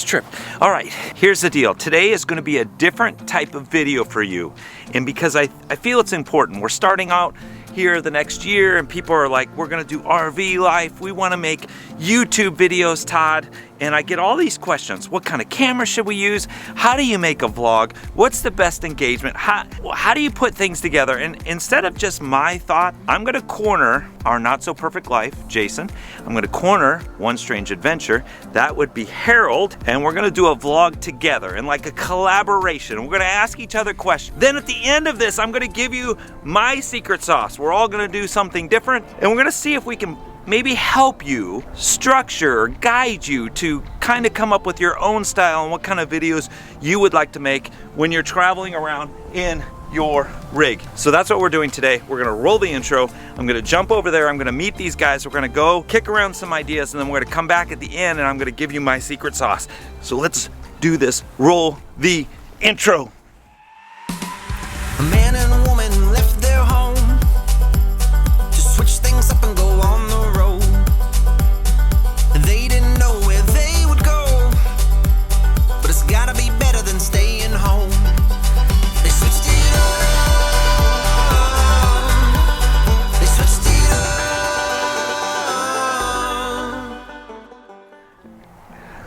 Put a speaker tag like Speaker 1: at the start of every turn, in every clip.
Speaker 1: almost tripped. All right, here's the deal. Today is gonna be a different type of video for you. And because I feel it's important, we're starting out here the next year and people are like, we're gonna do RV life. We wanna make YouTube videos, Todd. And I get all these questions. What kind of camera should we use? How do you make a vlog? What's the best engagement? How do you put things together? And instead of just my thought, I'm gonna corner our not so perfect life, Jason. I'm gonna corner One Strange Adventure. That would be Harold. And we're gonna do a vlog together and like a collaboration. We're gonna ask each other questions. Then at the end of this, I'm gonna give you my secret sauce. We're all gonna do something different and we're gonna see if we can maybe help you structure or guide you to kind of come up with your own style and what kind of videos you would like to make when you're traveling around in your rig. So that's what we're doing today. We're gonna roll the intro. I'm gonna jump over there. I'm gonna meet these guys. We're gonna go kick around some ideas and then we're gonna come back at the end and I'm gonna give you my secret sauce. So let's do this. Roll the intro.
Speaker 2: A man and a woman left their home to switch things up and go on the road. They didn't know where they would go, but it's gotta be better than staying home. They switched it up. They switched it up.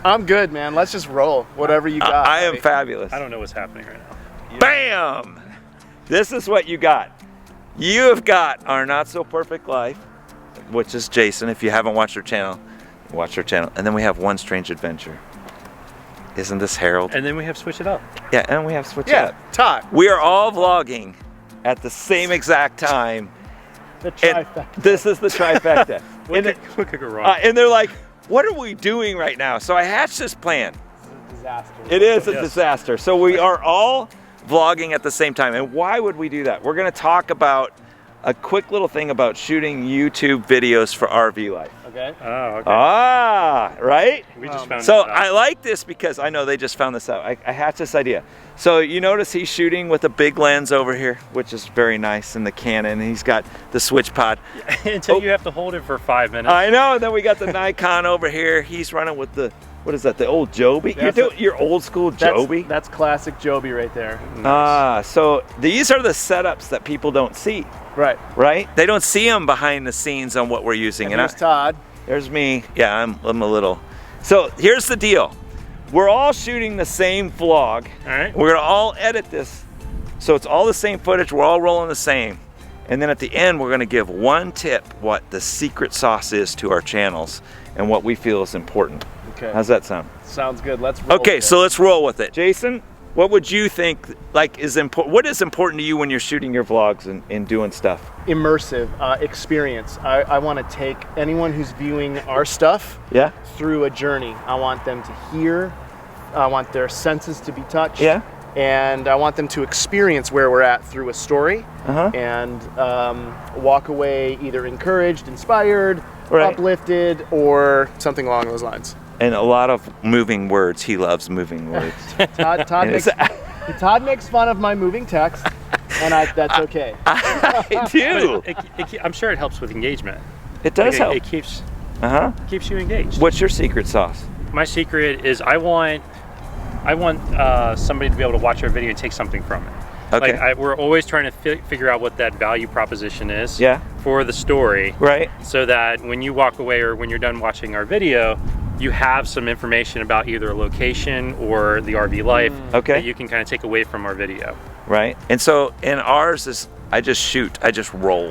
Speaker 3: I'm good, man. Let's just roll. Whatever you got.
Speaker 1: I am fabulous.
Speaker 4: I don't know what's happening right now.
Speaker 1: Bam! This is what you got. You have got our not so perfect life, which is Jason. If you haven't watched our channel, watch our channel. And then we have One Strange Adventure. Isn't this Harold?
Speaker 4: And then we have Switch It Up.
Speaker 1: Yeah, and we have Switch It Up.
Speaker 3: Todd.
Speaker 1: We are all vlogging at the same exact time.
Speaker 3: The
Speaker 1: And
Speaker 3: trifecta.
Speaker 1: this is the trifecta.
Speaker 4: What could go wrong?
Speaker 1: And they're like, what are we doing right now? So I hatched this plan.
Speaker 3: Disaster.
Speaker 1: It is a
Speaker 4: Yes.
Speaker 1: disaster. So we are all vlogging at the same time. And why would we do that? We're gonna talk about a quick little thing about shooting YouTube videos for RV life.
Speaker 3: Okay.
Speaker 4: Oh, okay.
Speaker 1: Ah, right?
Speaker 4: We just found
Speaker 1: So
Speaker 4: that out.
Speaker 1: I like this because I know they just found this out. I hatched this idea. So you notice he's shooting with a big lens over here, which is very nice, in the Canon. And he's got the switch pod.
Speaker 4: Until you have to hold it for 5 minutes.
Speaker 1: I know, and then we got the Nikon over here. He's running with the, what is that, the old Joby? You're doing your old school Joby?
Speaker 3: That's classic Joby right there.
Speaker 1: Ah, so these are the setups that people don't see,
Speaker 3: Right.
Speaker 1: right? They don't see them behind the scenes on what we're using.
Speaker 3: And here's Todd.
Speaker 1: There's me. Yeah, I'm a little. So here's the deal. We're all shooting the same vlog.
Speaker 4: All right.
Speaker 1: We're gonna all edit this. So it's all the same footage. We're all rolling the same. And then at the end, we're gonna give one tip what the secret sauce is to our channels and what we feel is important.
Speaker 3: Okay.
Speaker 1: How's that sound?
Speaker 3: Sounds good. Let's roll.
Speaker 1: Okay,
Speaker 3: with it.
Speaker 1: so let's roll with it. Jason, what would you think like is important? What is important to you when you're shooting your vlogs and doing stuff?
Speaker 3: Immersive experience. I want to take anyone who's viewing our stuff
Speaker 1: Yeah?
Speaker 3: through a journey. I want them to hear. I want their senses to be touched.
Speaker 1: Yeah?
Speaker 3: And I want them to experience where we're at through a story
Speaker 1: Uh-huh.
Speaker 3: and walk away either encouraged, inspired,
Speaker 1: Right.
Speaker 3: uplifted, or something along those lines.
Speaker 1: And a lot of moving words. He loves moving words.
Speaker 3: Todd
Speaker 1: And
Speaker 3: makes, Todd makes fun of my moving text, and that's okay.
Speaker 1: I do.
Speaker 4: I'm sure it helps with engagement.
Speaker 1: It does
Speaker 4: Like,
Speaker 1: help.
Speaker 4: It keeps
Speaker 1: Uh-huh.
Speaker 4: you engaged.
Speaker 1: What's your secret sauce?
Speaker 4: My secret is I want somebody to be able to watch our video and take something from it.
Speaker 1: Okay.
Speaker 4: Like we're always trying to figure out what that value proposition is
Speaker 1: Yeah.
Speaker 4: for the story,
Speaker 1: Right?
Speaker 4: so that when you walk away or when you're done watching our video, you have some information about either a location or the RV life
Speaker 1: Okay.
Speaker 4: that you can kind of take away from our video.
Speaker 1: Right? And so, and ours is, I just shoot. I just roll.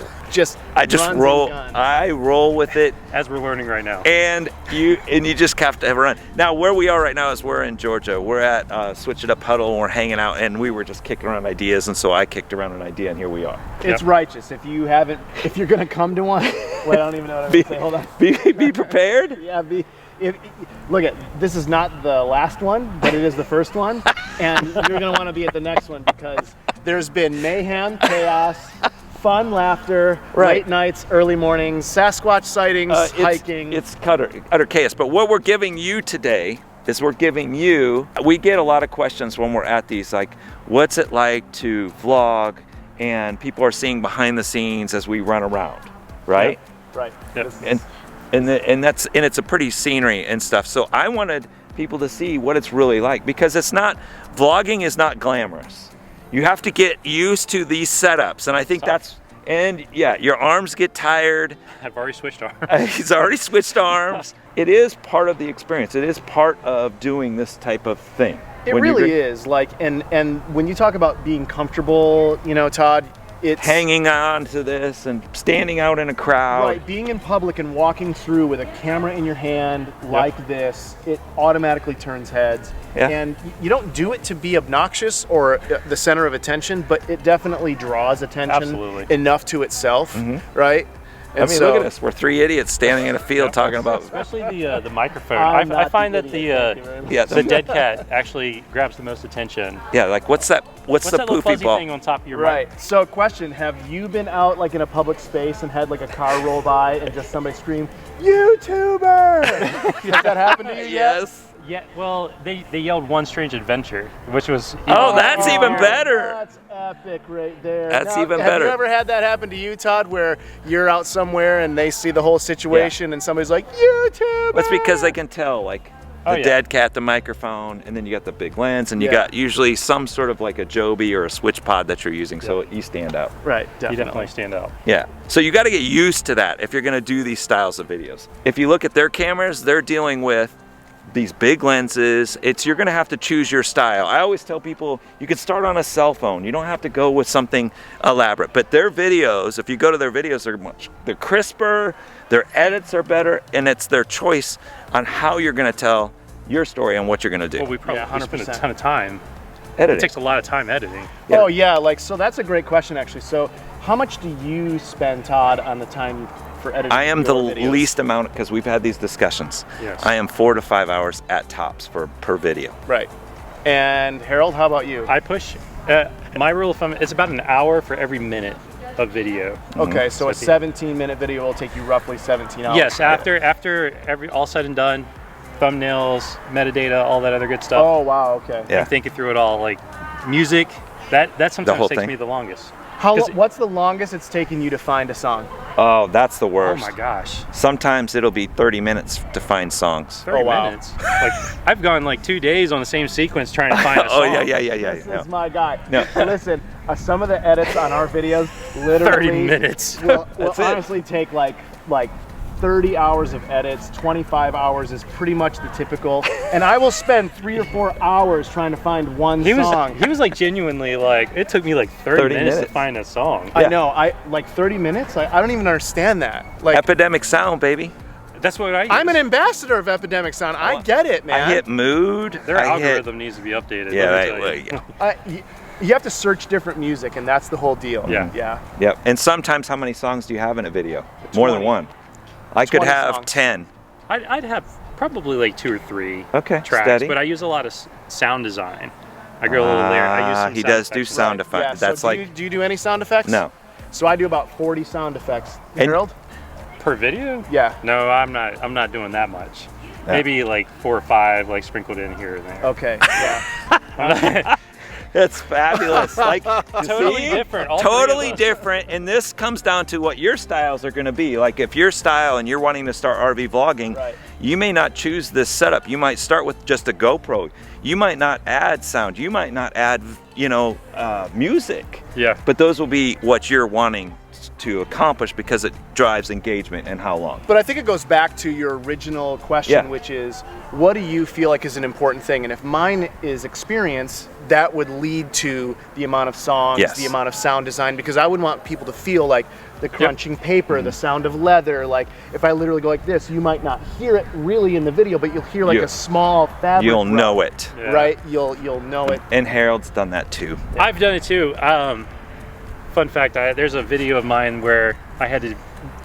Speaker 1: I just
Speaker 3: runs
Speaker 1: roll.
Speaker 3: and guns.
Speaker 1: I roll with it.
Speaker 4: As we're learning right now.
Speaker 1: And you just have to have a run. Now, where we are right now is we're in Georgia. We're at Switch It Up Huddle, and we're hanging out, and we were just kicking around ideas, and so I kicked around an idea, and here we are.
Speaker 3: It's righteous. If you're gonna come to one, well, I don't even know what I'm
Speaker 1: Be,
Speaker 3: gonna say. Hold on.
Speaker 1: be prepared.
Speaker 3: Yeah, look at this is not the last one, but it is the first one, and you're gonna want to be at the next one because there's been mayhem, chaos, fun, laughter,
Speaker 1: Right.
Speaker 3: late nights, early mornings, Sasquatch sightings, hiking.
Speaker 1: It's utter chaos. But what we're giving you today is we get a lot of questions when we're at these, like, what's it like to vlog? And people are seeing behind the scenes as we run around, right?
Speaker 3: Yep. Right.
Speaker 4: Yep.
Speaker 1: And it's a pretty scenery and stuff. So I wanted people to see what it's really like, because vlogging is not glamorous. You have to get used to these setups, and I think and yeah, your arms get tired.
Speaker 4: I've already switched arms.
Speaker 1: He's already switched arms. It is part of the experience. It is part of doing this type of thing.
Speaker 3: It really is. Like, and when you talk about being comfortable, you know, Todd, it's
Speaker 1: hanging on to this and standing out in a crowd.
Speaker 3: Right, being in public and walking through with a camera in your hand like this, it automatically turns heads.
Speaker 1: Yeah.
Speaker 3: And you don't do it to be obnoxious or the center of attention, but it definitely draws attention enough to itself, right? And
Speaker 1: I mean, look at us. We're three idiots standing in a field talking about...
Speaker 4: Especially the microphone. I find that the dead cat actually grabs the most attention.
Speaker 1: Yeah, like what's the
Speaker 4: that
Speaker 1: poofy
Speaker 4: fuzzy
Speaker 1: ball
Speaker 4: thing on top of your
Speaker 3: Right.
Speaker 4: mic?
Speaker 3: So question, have you been out like in a public space and had like a car roll by and just somebody scream, YouTuber? Has that happened to you yet?
Speaker 1: Yes.
Speaker 4: Yeah, well, they yelled One Strange Adventure, which was...
Speaker 1: Oh, that's even better.
Speaker 3: That's epic right there.
Speaker 1: That's even
Speaker 3: Have
Speaker 1: better.
Speaker 3: you ever had that happen to you, Todd, where you're out somewhere and they see the whole situation and somebody's like, YouTuber?
Speaker 1: That's because they can tell, like, the dead cat, the microphone, and then you got the big lens, and you got usually some sort of like a Joby or a switch pod that you're using, so you stand out.
Speaker 3: Right, definitely.
Speaker 4: You definitely stand out.
Speaker 1: Yeah, so you got to get used to that if you're going to do these styles of videos. If you look at their cameras, they're dealing with these big lenses. You're going to have to choose your style. I always tell people you can start on a cell phone. You don't have to go with something elaborate. But their videos, if you go to their videos, they're crisper, their edits are better, and it's their choice on how you're going to tell your story and what you're going to do.
Speaker 4: Well, we probably spend a ton of time
Speaker 1: editing.
Speaker 4: It takes a lot of time editing.
Speaker 1: Yeah.
Speaker 3: Oh yeah, like, so that's a great question actually. So how much do you spend, Todd, on the time for editing?
Speaker 1: I am the
Speaker 3: videos?
Speaker 1: least amount, because we've had these discussions.
Speaker 4: Yes.
Speaker 1: I am 4 to 5 hours at tops per video.
Speaker 3: Right. And Harold, how about you?
Speaker 4: I push, my rule of thumb, it's about an hour for every minute of video.
Speaker 3: Okay, so a 17-minute video will take you roughly 17 hours.
Speaker 4: Yes, after all said and done, thumbnails, metadata, all that other good stuff.
Speaker 3: Oh wow, okay.
Speaker 1: Yeah.
Speaker 4: I'm thinking through it all, like music, that sometimes takes me the longest.
Speaker 3: What's the longest it's taken you to find a song?
Speaker 1: Oh, that's the worst.
Speaker 4: Oh my gosh.
Speaker 1: Sometimes it'll be 30 minutes to find songs.
Speaker 4: 30 minutes. Like, I've gone like 2 days on the same sequence trying to find a song.
Speaker 1: Oh yeah.
Speaker 3: This is my guy. No. Listen, some of the edits on our videos literally
Speaker 4: 30 minutes.
Speaker 3: will honestly take like 30 hours of edits. 25 hours is pretty much the typical. And I will spend 3 or 4 hours trying to find one song.
Speaker 4: He was like genuinely like, it took me like 30 minutes to find a song.
Speaker 3: I know, like 30 minutes? I don't even understand that. Like,
Speaker 1: Epidemic Sound, baby.
Speaker 4: That's what I use.
Speaker 3: I'm an ambassador of Epidemic Sound. I get it, man.
Speaker 1: I hit mood.
Speaker 4: Their algorithm needs to be updated.
Speaker 3: You have to search different music, and that's the whole deal.
Speaker 1: Yeah. And sometimes, how many songs do you have in a video? More than one. I could have songs. 10.
Speaker 4: I'd have probably like 2 or 3 tracks,
Speaker 1: steady.
Speaker 4: but I use a lot of sound design. I go a little there. I use some
Speaker 1: he
Speaker 4: sound
Speaker 1: does
Speaker 4: effects.
Speaker 1: do sound effects.
Speaker 3: Yeah,
Speaker 1: That's
Speaker 3: so
Speaker 1: like.
Speaker 3: Do you do any sound effects?
Speaker 1: No.
Speaker 3: So I do about 40 sound effects. Harold?
Speaker 4: Per video?
Speaker 3: Yeah.
Speaker 4: No, I'm not doing that much.
Speaker 1: Yeah.
Speaker 4: Maybe like 4 or 5, like sprinkled in here and there.
Speaker 3: Okay. Yeah.
Speaker 1: It's fabulous. Like
Speaker 4: totally different.
Speaker 1: Totally different. And this comes down to what your styles are going to be. Like if your style and you're wanting to start RV vlogging, you may not choose this setup. You might start with just a GoPro. You might not add sound. You might not add, music.
Speaker 4: Yeah.
Speaker 1: But those will be what you're wanting to accomplish because it drives engagement and how long.
Speaker 3: But I think it goes back to your original question, which is, what do you feel like is an important thing? And if mine is experience, that would lead to the amount of songs, the amount of sound design, because I would want people to feel like the crunching paper, the sound of leather. Like if I literally go like this, you might not hear it really in the video, but you'll hear like a small fabric.
Speaker 1: You'll know it.
Speaker 3: Yeah. Right? You'll know it.
Speaker 1: And Harold's done that too.
Speaker 4: I've done it too. Fun fact, there's a video of mine where I had to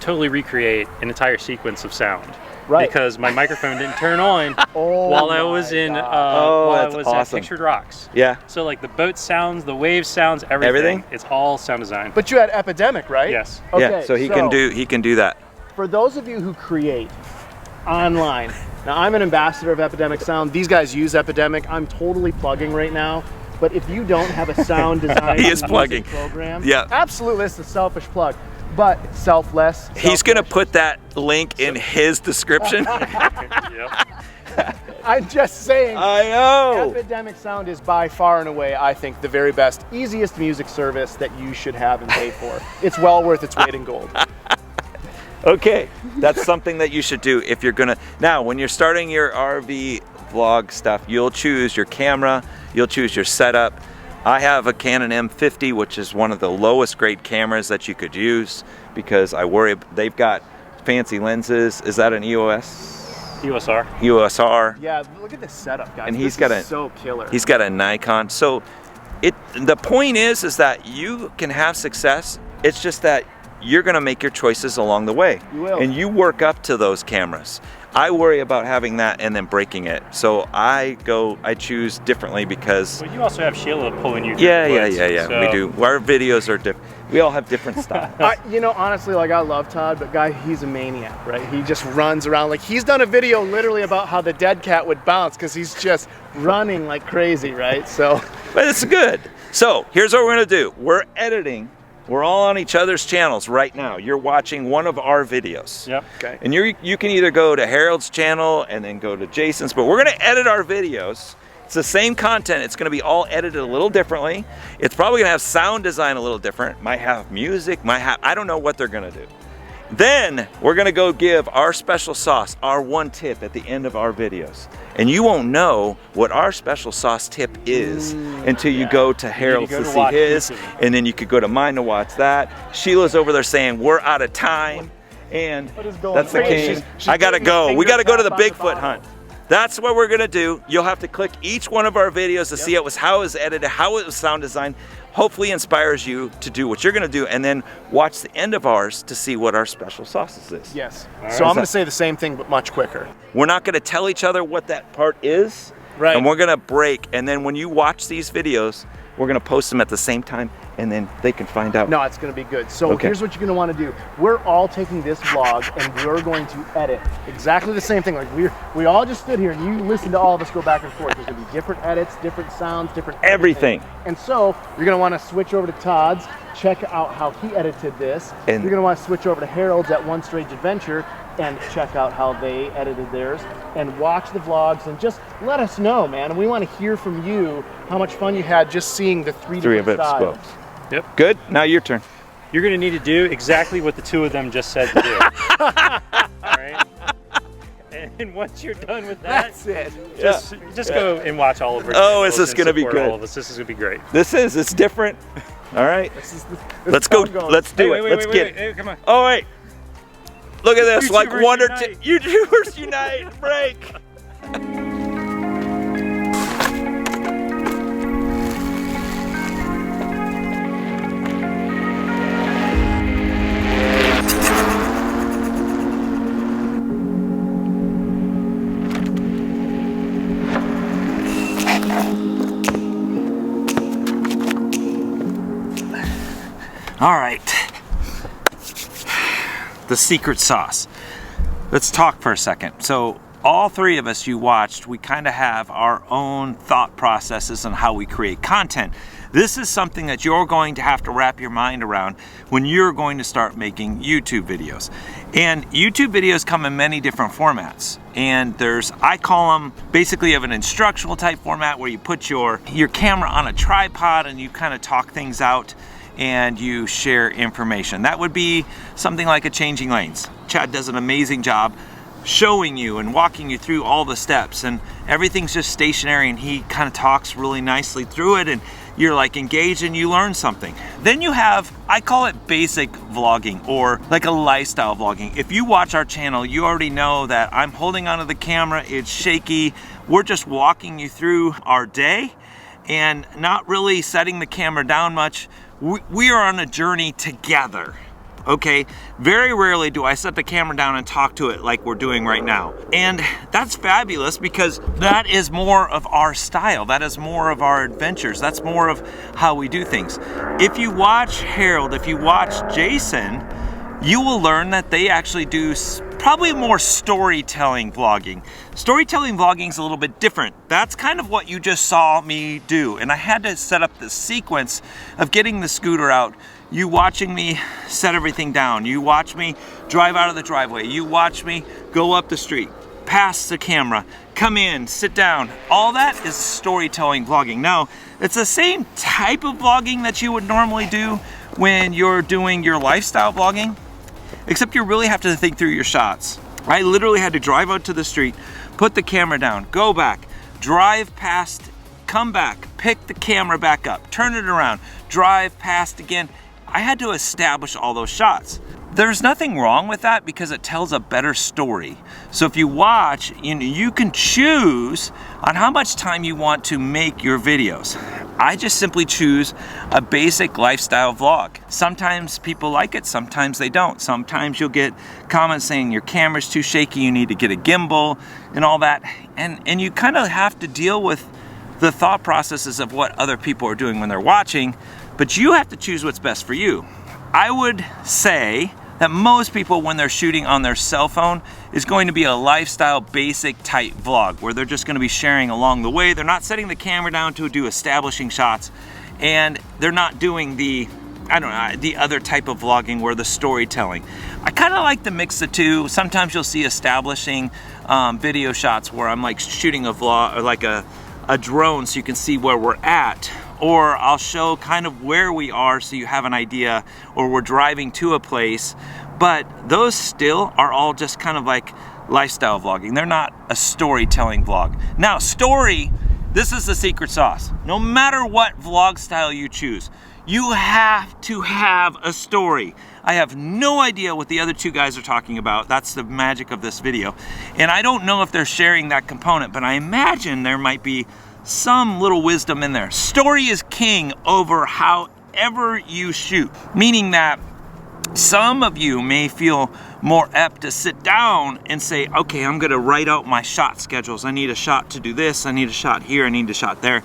Speaker 4: totally recreate an entire sequence of sound. Right. Because my microphone didn't turn on while I was in at Pictured Rocks.
Speaker 1: Yeah.
Speaker 4: So like the boat sounds, the wave sounds, everything. It's all sound design.
Speaker 3: But you had Epidemic, right?
Speaker 4: Yes.
Speaker 3: Okay,
Speaker 1: yeah. So he can do that.
Speaker 3: For those of you who create online, now I'm an ambassador of Epidemic Sound. These guys use Epidemic. I'm totally plugging right now. But if you don't have a sound design
Speaker 1: he is plugging
Speaker 3: program,
Speaker 1: absolutely,
Speaker 3: it's a selfish plug. But selfless.
Speaker 1: He's gonna put that link in his description.
Speaker 3: I'm just saying.
Speaker 1: I know.
Speaker 3: Epidemic Sound is by far and away, I think, the very best, easiest music service that you should have and pay for. It's well worth its weight in gold.
Speaker 1: Okay, that's something that you should do if you're gonna. Now, when you're starting your RV vlog stuff, you'll choose your camera, you'll choose your setup. I have a Canon M50, which is one of the lowest grade cameras that you could use because I worry they've got fancy lenses. Is that an EOS?
Speaker 4: EOS R.
Speaker 1: EOS R.
Speaker 3: Yeah, look at this setup, guys.
Speaker 1: And
Speaker 3: This is so killer.
Speaker 1: He's got a Nikon. So the point is that you can have success. It's just that you're gonna make your choices along the way.
Speaker 3: You will.
Speaker 1: And you work up to those cameras. I worry about having that and then breaking it. So I choose differently because...
Speaker 4: Well, you also have Sheila pulling you through
Speaker 1: Yeah,
Speaker 4: the woods,
Speaker 1: so. We do. Our videos are different. We all have different styles.
Speaker 3: You know, honestly, like I love Todd, but guy, he's a maniac, right? He just runs around. Like he's done a video literally about how the dead cat would bounce because he's just running like crazy, right? So...
Speaker 1: But it's good. So here's what we're gonna do. We're editing. We're all on each other's channels right now. You're watching one of our videos.
Speaker 4: Yep.
Speaker 3: Okay.
Speaker 1: And you can either go to Harold's channel and then go to Jason's, but we're gonna edit our videos. It's the same content. It's gonna be all edited a little differently. It's probably gonna have sound design a little different. Might have music, I don't know what they're gonna do. Then we're gonna go give our special sauce, our one tip at the end of our videos. And you won't know what our special sauce tip is until you go to Harold's to see his, and then you could go to mine to watch that. Sheila's over there saying, we're out of time, and that's the king. I gotta go. We gotta go to the Bigfoot hunt. That's what we're gonna do. You'll have to click each one of our videos to see how it was edited, how it was sound designed. Hopefully inspires you to do what you're gonna do, and then watch the end of ours to see what our special sauces is.
Speaker 3: Yes. So I'm gonna say the same thing, but much quicker.
Speaker 1: We're not gonna tell each other what that part is,
Speaker 3: right?
Speaker 1: And we're gonna break, and then when you watch these videos, we're gonna post them at the same time, and then they can find out.
Speaker 3: No, it's gonna be good. So here's what you're gonna wanna do. We're all taking this vlog and we're going to edit exactly the same thing. Like we all just stood here and you listen to all of us go back and forth. There's gonna be different edits, different sounds, different
Speaker 1: everything.
Speaker 3: And so you're gonna wanna switch over to Todd's, check out how he edited this. And you're gonna wanna switch over to Harold's at One Strange Adventure and check out how they edited theirs and watch the vlogs and just let us know, man. And we want to hear from you how much fun you had just seeing the three different styles.
Speaker 4: Yep.
Speaker 1: Good. Now your turn.
Speaker 4: You're going to need to do exactly what the two of them just said to do. All right. And once you're done with that,
Speaker 3: that's it.
Speaker 4: Just go and watch all of our.
Speaker 1: Oh, this is going to be good.
Speaker 4: All of us. This is going to be great.
Speaker 1: It's different. All right. Let's go. Let's do it. Let's get it.
Speaker 4: Hey, come on.
Speaker 1: Oh wait. Look at this,
Speaker 4: YouTubers
Speaker 1: like one or two
Speaker 4: unite.
Speaker 1: YouTubers unite, break. All right. The secret sauce. Let's talk for a second. So all three of us you watched, we kind of have our own thought processes on how we create content. This is something that you're going to have to wrap your mind around when you're going to start making YouTube videos. And YouTube videos come in many different formats. And I call them basically of an instructional type format where you put your camera on a tripod and you kind of talk things out and you share information. That would be something like a Changing Lanes. Chad does an amazing job showing you and walking you through all the steps, and everything's just stationary, and he kind of talks really nicely through it, and you're like engaged and you learn something. Then you have, I call it basic vlogging, or like a lifestyle vlogging. If you watch our channel, you already know that I'm holding onto the camera, it's shaky. We're just walking you through our day and not really setting the camera down much. We are on a journey together, okay? Very rarely do I set the camera down and talk to it like we're doing right now. And that's fabulous because that is more of our style. That is more of our adventures. That's more of how we do things. If you watch Harold, if you watch Jason, you will learn that they actually do probably more storytelling vlogging. Storytelling vlogging is a little bit different. That's kind of what you just saw me do. And I had to set up the sequence of getting the scooter out, you watching me set everything down, you watch me drive out of the driveway, you watch me go up the street. pass the camera, come in, sit down. All that is storytelling vlogging. Now, it's the same type of vlogging that you would normally do when you're doing your lifestyle vlogging, except you really have to think through your shots. I literally had to drive out to the street, put the camera down, go back, drive past, come back, pick the camera back up, turn it around, drive past again. I had to establish all those shots. There's nothing wrong with that because it tells a better story. So if you watch, you can choose on how much time you want to make your videos. I just simply choose a basic lifestyle vlog. Sometimes people like it, sometimes they don't. Sometimes you'll get comments saying your camera's too shaky, you need to get a gimbal and all that. And you kind of have to deal with the thought processes of what other people are doing when they're watching, but you have to choose what's best for you. I would say that most people, when they're shooting on their cell phone, is going to be a lifestyle basic type vlog where they're just going to be sharing along the way. They're not setting the camera down to do establishing shots, and they're not doing the, I don't know, the other type of vlogging where the storytelling. I kind of like to mix the two. Sometimes you'll see establishing video shots where I'm like shooting a vlog or like a drone so you can see where we're at. Or I'll show kind of where we are so you have an idea, or we're driving to a place. But those still are all just kind of like lifestyle vlogging. They're not a storytelling vlog. Now, story, this is the secret sauce. No matter what vlog style you choose, you have to have a story. I have no idea what the other two guys are talking about. That's the magic of this video. And I don't know if they're sharing that component, but I imagine there might be some little wisdom in there. Story is king over however you shoot, meaning that some of you may feel more apt to sit down and say, okay, I'm gonna write out my shot schedules. I need a shot to do this, I need a shot here, I need a shot there.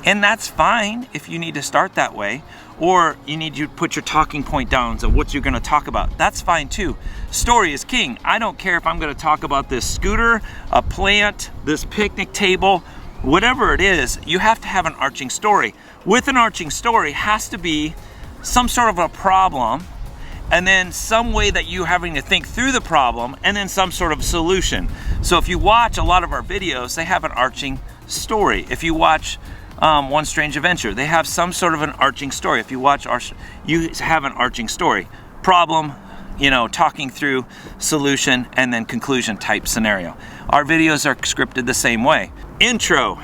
Speaker 1: And that's fine if you need to start that way, or you need to put your talking point down of what you're gonna talk about. That's fine too. Story is king. I don't care if I'm gonna talk about this scooter, a plant, this picnic table, whatever it is, you have to have an arching story. With an arching story has to be some sort of a problem, and then some way that you having to think through the problem, and then some sort of solution. So if you watch a lot of our videos, they have an arching story. If you watch One Strange Adventure, they have some sort of an arching story. If you watch you have an arching story. Problem, talking through, solution, and then conclusion type scenario. Our videos are scripted the same way. Intro,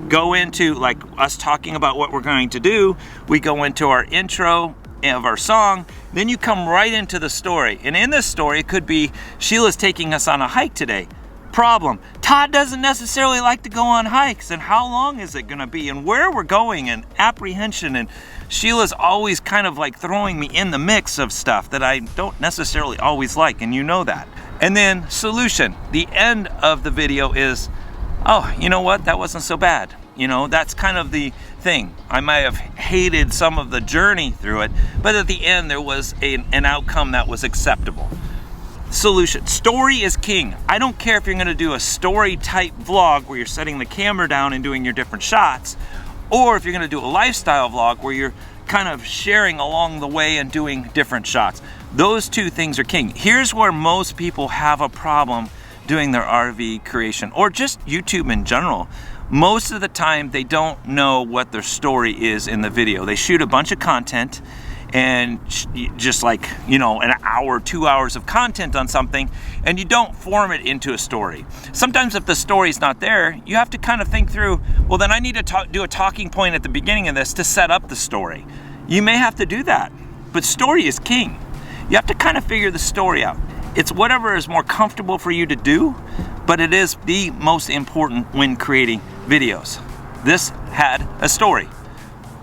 Speaker 1: go into like us talking about what we're going to do. We go into our intro of our song, then you come right into the story. And in this story, it could be Sheila's taking us on a hike today. Problem, Todd doesn't necessarily like to go on hikes, and how long is it gonna be, and where we're going, and apprehension, and Sheila's always kind of like throwing me in the mix of stuff that I don't necessarily always like, and you know that. And then solution, the end of the video is, oh, you know what, that wasn't so bad. That's kind of the thing. I might have hated some of the journey through it, but at the end there was an outcome that was acceptable. Solution, story is king. I don't care if you're gonna do a story type vlog where you're setting the camera down and doing your different shots, or if you're gonna do a lifestyle vlog where you're kind of sharing along the way and doing different shots. Those two things are king. Here's where most people have a problem doing their RV creation, or just YouTube in general. Most of the time they don't know what their story is in the video. They shoot a bunch of content and just like, an hour, 2 hours of content on something, and you don't form it into a story. Sometimes if the story's not there, you have to kind of think through, well, then I need to do a talking point at the beginning of this to set up the story. You may have to do that, but story is king. You have to kind of figure the story out. It's whatever is more comfortable for you to do, but it is the most important when creating videos. This had a story.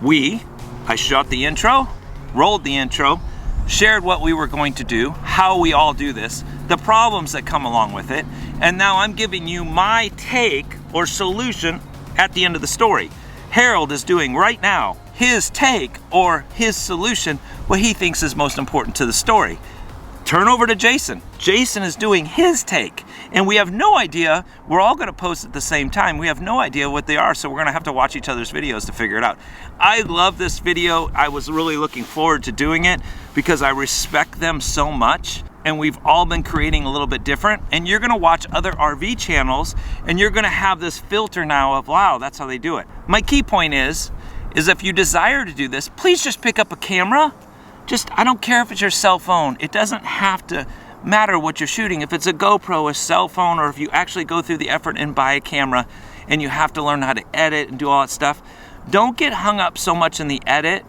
Speaker 1: I shot the intro, rolled the intro, shared what we were going to do, how we all do this, the problems that come along with it, and now I'm giving you my take or solution at the end of the story. Harold is doing right now his take or his solution, what he thinks is most important to the story. Turn over to Jason. Jason is doing his take, and we have no idea. We're all gonna post at the same time. We have no idea what they are, so we're gonna have to watch each other's videos to figure it out. I love this video. I was really looking forward to doing it because I respect them so much. and we've all been creating a little bit different, and you're gonna watch other RV channels and you're gonna have this filter now of, wow, that's how they do it. My key point is if you desire to do this, please just pick up a camera. I don't care if it's your cell phone. It doesn't have to matter what you're shooting. If it's a GoPro, a cell phone, or if you actually go through the effort and buy a camera and you have to learn how to edit and do all that stuff, don't get hung up so much in the edit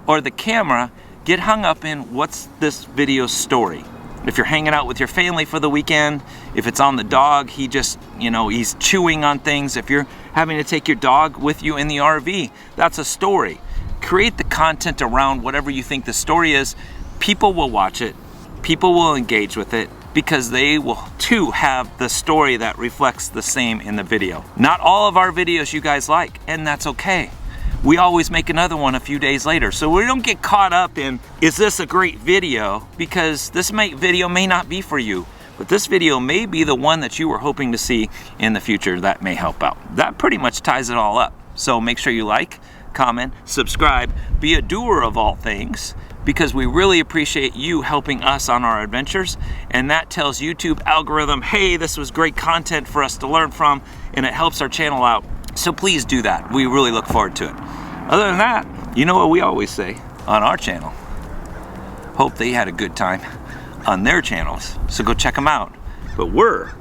Speaker 1: or the camera. Get hung up in what's this video's story. If you're hanging out with your family for the weekend, if it's on the dog, he just, he's chewing on things. If you're having to take your dog with you in the RV, that's a story. Create the content around whatever you think the story is. People will watch it. People will engage with it because they will too have the story that reflects the same in the video. Not all of our videos you guys like, and that's okay. We always make another one a few days later. So we don't get caught up in, is this a great video? Because this video may not be for you, but this video may be the one that you were hoping to see in the future that may help out. That pretty much ties it all up. So make sure you like, comment, subscribe, be a doer of all things, because we really appreciate you helping us on our adventures, and that tells YouTube algorithm, hey, this was great content for us to learn from, and it helps our channel out. So please do that. We really look forward to it. Other than that, you know what we always say on our channel. Hope they had a good time on their channels. So go check them out. But we're